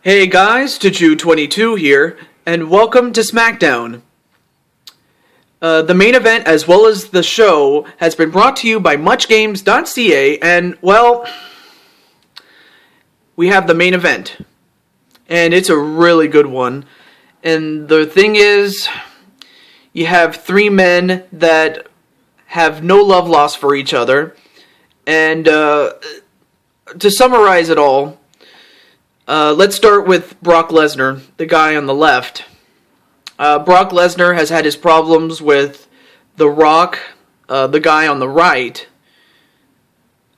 Hey guys, Juju22 here, and welcome to SmackDown. The main event, as well as the show, has been brought to you by MuchGames.ca, and, well, we have the main event. And it's a really good one. And the thing is, you have three men that have no love lost for each other. And, to summarize it all, let's start with Brock Lesnar, the guy on the left. Brock Lesnar has had his problems with The Rock, the guy on the right.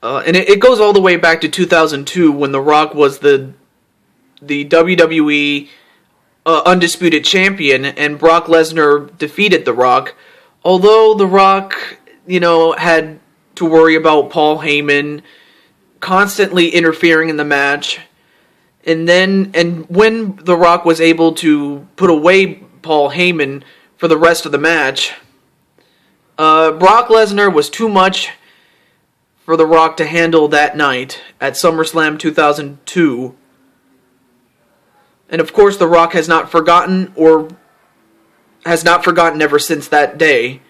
And it goes all the way back to 2002 when The Rock was the WWE Undisputed Champion and Brock Lesnar defeated The Rock. Although The Rock, had to worry about Paul Heyman constantly interfering in the match. And when The Rock was able to put away Paul Heyman for the rest of the match, Brock Lesnar was too much for The Rock to handle that night at SummerSlam 2002. And of course, The Rock has not forgotten ever since that day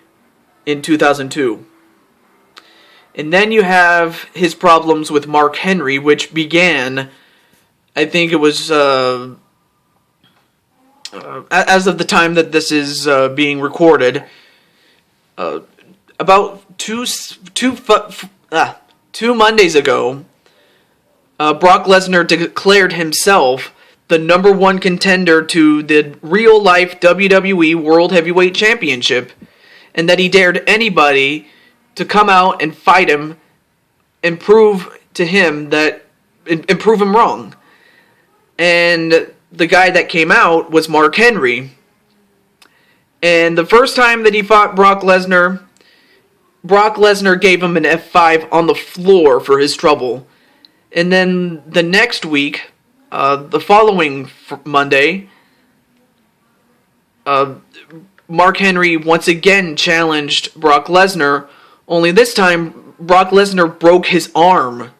in 2002. And then you have his problems with Mark Henry, which began, I think it was, as of the time that this is being recorded, about two Mondays ago, Brock Lesnar declared himself the number one contender to the real-life WWE World Heavyweight Championship, and that he dared anybody to come out and fight him and prove him wrong. And the guy that came out was Mark Henry. And the first time that he fought Brock Lesnar gave him an F5 on the floor for his trouble. And then the next week, the following Monday, Mark Henry once again challenged Brock Lesnar, only this time Brock Lesnar broke his arm.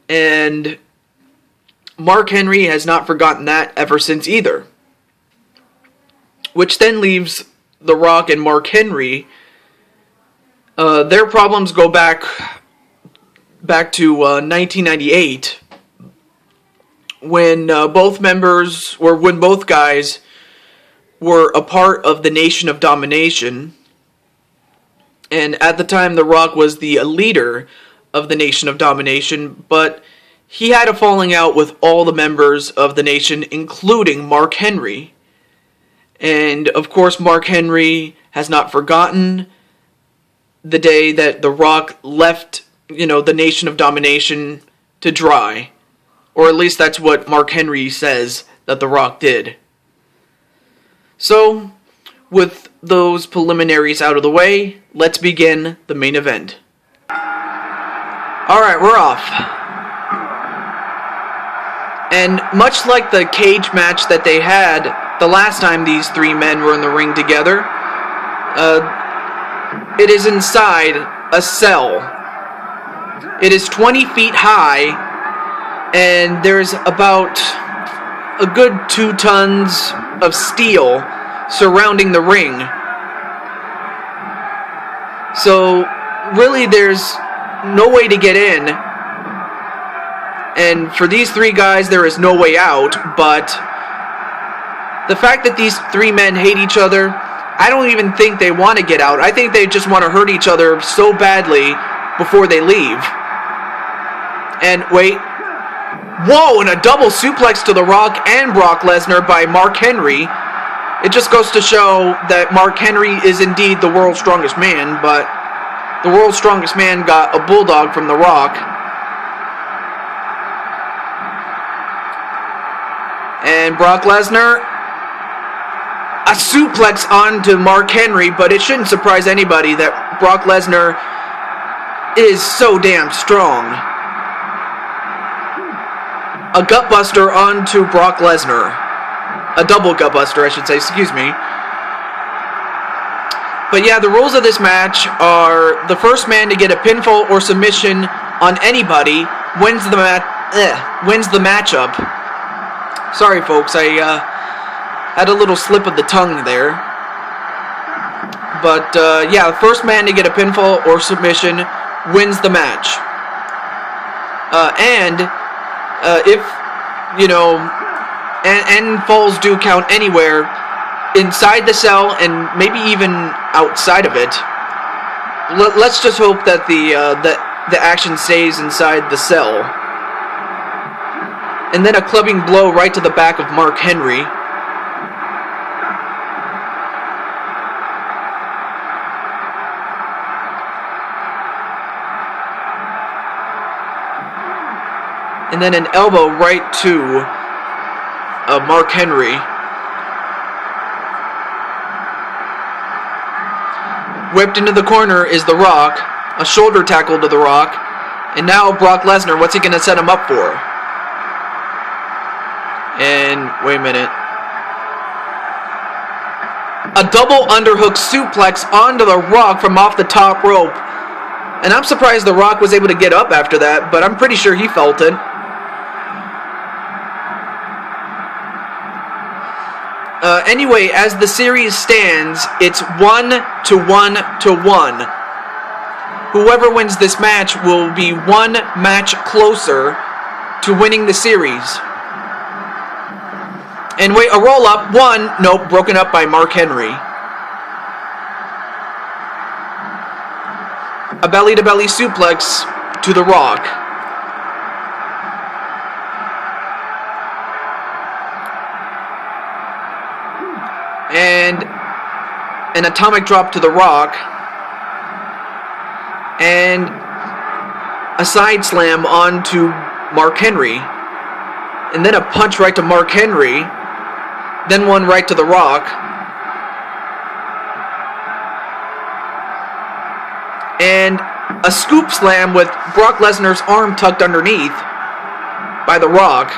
And Mark Henry has not forgotten that ever since either. Which then leaves The Rock and Mark Henry. Their problems go back to 1998, when both guys were a part of the Nation of Domination. And at the time, The Rock was the leader of the Nation of Domination, but he had a falling out with all the members of the Nation, including Mark Henry. And, of course, Mark Henry has not forgotten the day that The Rock left, the Nation of Domination to dry. Or at least that's what Mark Henry says that The Rock did. So, with those preliminaries out of the way, let's begin the main event. Alright, we're off. And much like the cage match that they had the last time these three men were in the ring together, it is inside a cell. It is 20 feet high, and there's about a good 2 tons of steel surrounding the ring. So, really, there's no way to get in. And for these three guys, there is no way out, but the fact that these three men hate each other, I don't even think they want to get out. I think they just want to hurt each other so badly before they leave. And wait. Whoa, and a double suplex to The Rock and Brock Lesnar by Mark Henry. It just goes to show that Mark Henry is indeed the world's strongest man, but the world's strongest man got a bulldog from The Rock. And Brock Lesnar, a suplex onto Mark Henry, but it shouldn't surprise anybody that Brock Lesnar is so damn strong. A gutbuster onto Brock Lesnar. A double gutbuster, I should say, excuse me. But yeah, the rules of this match are the first man to get a pinfall or submission on anybody wins the matchup. Sorry, folks, I had a little slip of the tongue there. But, yeah, the first man to get a pinfall or submission wins the match. If, you know, and falls do count anywhere, inside the cell and maybe even outside of it. Let's just hope that the action stays inside the cell. And then a clubbing blow right to the back of Mark Henry. And then an elbow right to Mark Henry. Whipped into the corner is The Rock. A shoulder tackle to The Rock. And now Brock Lesnar, what's he going to set him up for? And, wait a minute. A double underhook suplex onto The Rock from off the top rope. And I'm surprised The Rock was able to get up after that, but I'm pretty sure he felt it. Anyway, as the series stands, it's 1-1-1. Whoever wins this match will be one match closer to winning the series. And wait, a roll up. One, nope, broken up by Mark Henry. A belly-to-belly suplex to The Rock. And an atomic drop to The Rock. And a side slam onto Mark Henry. And then a punch right to Mark Henry. Then one right to The Rock. And a scoop slam with Brock Lesnar's arm tucked underneath by The Rock.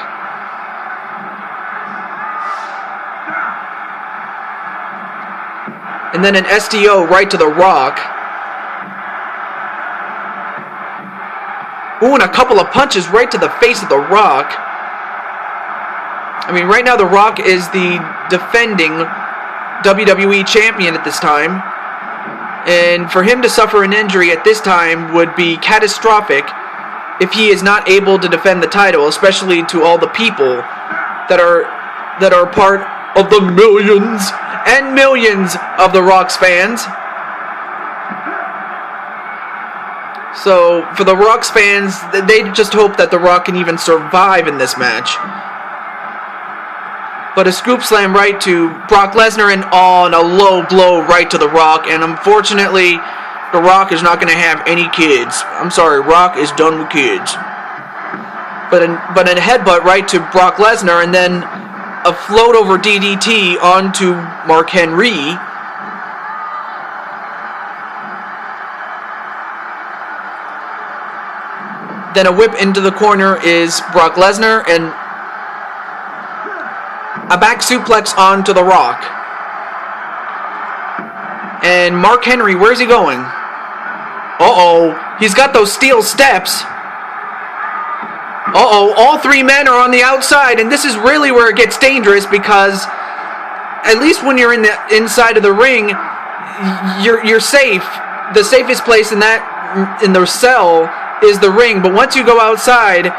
And then an STO right to The Rock. Ooh, and a couple of punches right to the face of The Rock. I mean, right now The Rock is the defending WWE champion at this time. And for him to suffer an injury at this time would be catastrophic if he is not able to defend the title, especially to all the people that are part of the millions and millions of The Rock's fans. So, for The Rock's fans, they just hope that The Rock can even survive in this match. But a scoop slam right to Brock Lesnar and on a low blow right to The Rock. And unfortunately, The Rock is not going to have any kids. I'm sorry, Rock is done with kids. But a headbutt right to Brock Lesnar and then a float over DDT onto Mark Henry. Then a whip into the corner is Brock Lesnar and a back suplex onto The Rock. And Mark Henry, where's he going? Uh-oh, he's got those steel steps. Uh-oh, all three men are on the outside, and this is really where it gets dangerous because at least when you're in the inside of the ring, you're safe. The safest place in the cell is the ring, but once you go outside,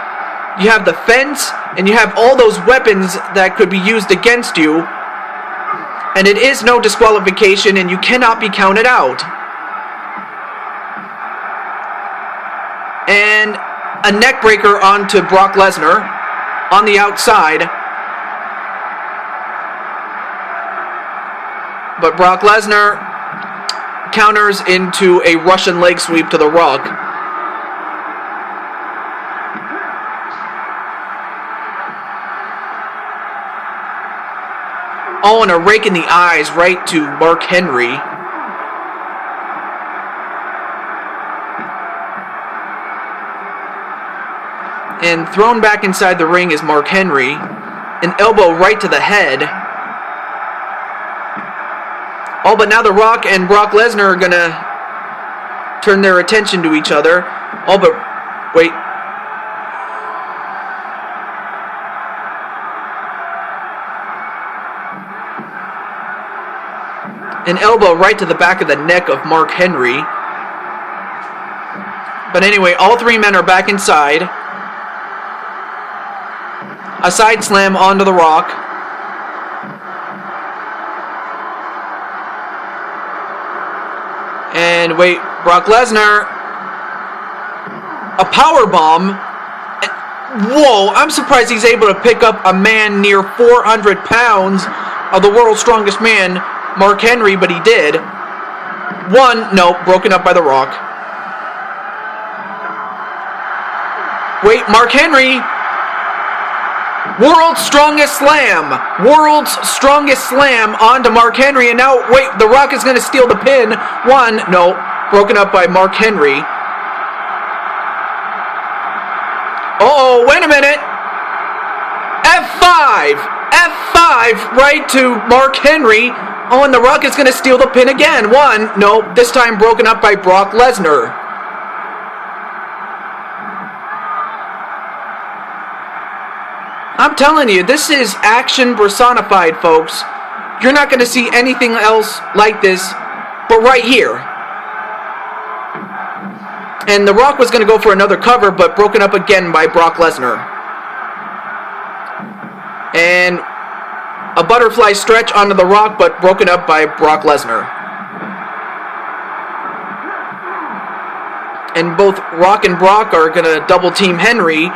you have the fence and you have all those weapons that could be used against you, and it is no disqualification and you cannot be counted out. And a neck breaker onto Brock Lesnar on the outside. But Brock Lesnar counters into a Russian leg sweep to The Rock. Oh, and a rake in the eyes right to Mark Henry. And thrown back inside the ring is Mark Henry. An elbow right to the head. Oh, but now The Rock and Brock Lesnar are going to turn their attention to each other. Oh, but wait. an elbow right to the back of the neck of Mark Henry. But anyway, all three men are back inside. A side slam onto The Rock. And wait, Brock Lesnar. A power bomb. Whoa, I'm surprised he's able to pick up a man near 400 pounds of the world's strongest man, Mark Henry, but he did. One, no, broken up by The Rock. Wait, Mark Henry. World's strongest slam. World's strongest slam onto Mark Henry. And now, wait, The Rock is going to steal the pin. One, no, broken up by Mark Henry. Uh-oh, wait a minute. F5. F5 right to Mark Henry. Oh, and The Rock is going to steal the pin again. One, no, this time broken up by Brock Lesnar. I'm telling you, this is action personified, folks. You're not going to see anything else like this, but right here. And The Rock was going to go for another cover, but broken up again by Brock Lesnar. And a butterfly stretch onto The Rock, but broken up by Brock Lesnar. And both Rock and Brock are going to double team Henry.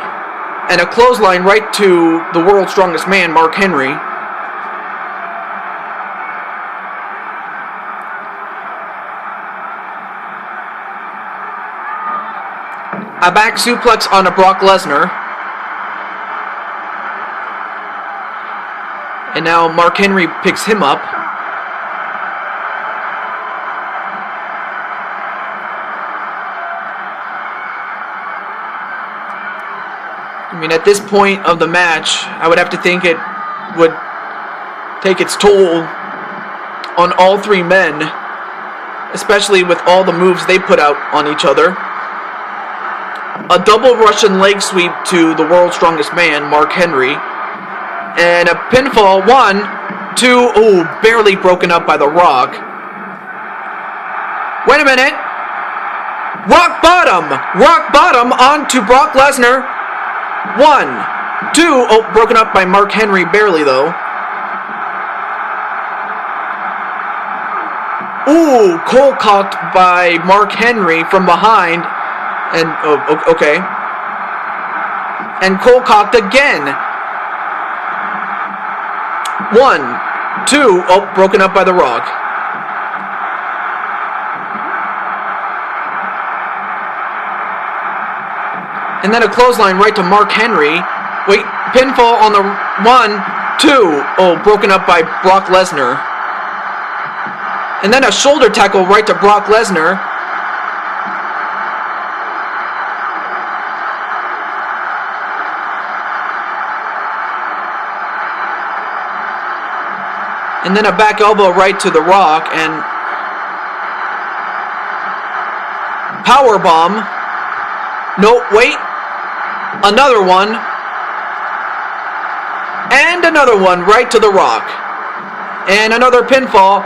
And a clothesline right to the world's strongest man, Mark Henry. A back suplex on a Brock Lesnar. And now Mark Henry picks him up. I mean, at this point of the match, I would have to think it would take its toll on all three men, especially with all the moves they put out on each other. A double Russian leg sweep to the world's strongest man, Mark Henry. And a pinfall, 1, 2, oh, barely broken up by The Rock. Wait a minute. Rock bottom. Rock bottom onto Brock Lesnar. 1, 2, oh, broken up by Mark Henry, barely though. Ooh, cold cocked by Mark Henry from behind. And, oh, okay. And cold cocked again. 1, 2, oh, broken up by The Rock. And then a clothesline right to Mark Henry. Wait, pinfall on the 1, 2. Oh, broken up by Brock Lesnar. And then a shoulder tackle right to Brock Lesnar. And then a back elbow right to The Rock. And power bomb. No, wait. Another one. And another one right to The Rock. And another pinfall.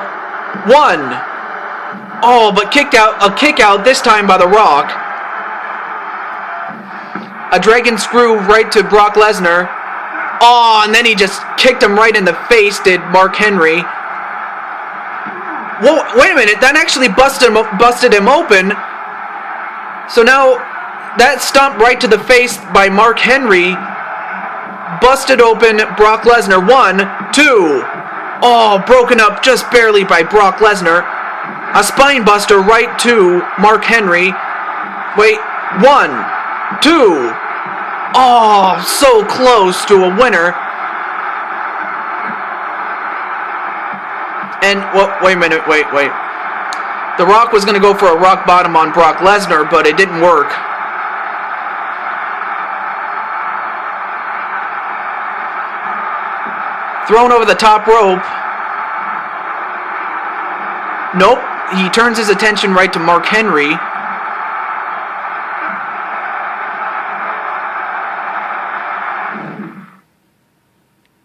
1. Oh, but kicked out. A kick out this time by The Rock. A dragon screw right to Brock Lesnar. Oh, and then he just kicked him right in the face, did Mark Henry. Whoa, wait a minute. That actually busted him open. So now that stomp right to the face by Mark Henry busted open Brock Lesnar. 1, 2. Oh, broken up just barely by Brock Lesnar. A spine buster right to Mark Henry. Wait, 1, 2. Oh, so close to a winner. And, well, wait a minute, wait. The Rock was going to go for a rock bottom on Brock Lesnar, but it didn't work. Thrown over the top rope. Nope. He turns his attention right to Mark Henry.